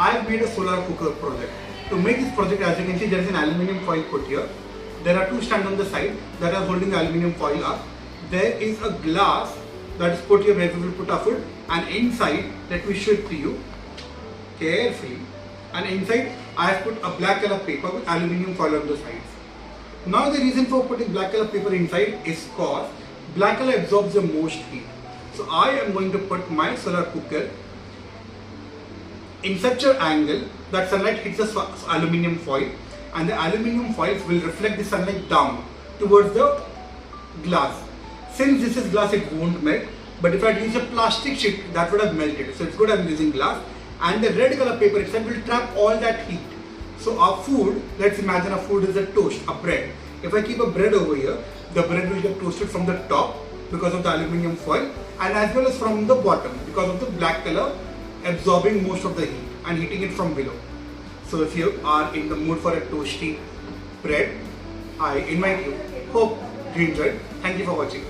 I've made a solar cooker project. To make this project, as you can see, there is an aluminium foil put here. There are two stands on the side that are holding the aluminium foil up. There is a glass that is put here where we will put our food, and inside, let me show it to you carefully. And inside, I have put a black color paper with aluminium foil on the sides. Now the reason for putting black color paper inside is cause black color absorbs the most heat. So I am going to put my solar cooker in such an angle that sunlight hits the aluminium foil, and the aluminium foils will reflect the sunlight down towards the glass. Since this is glass, it won't melt, but if I had used a plastic sheet, that would have melted. So it's good I'm using glass, and the red color paper itself will trap all that heat. So our food, let's imagine our food is a toast, a bread. If I keep a bread over here, the bread will get toasted from the top because of the aluminium foil, and as well as from the bottom because of the black color absorbing most of the heat and heating it from below. So if you are in the mood for a toasty bread, I invite you. Hope you enjoyed. Thank you for watching.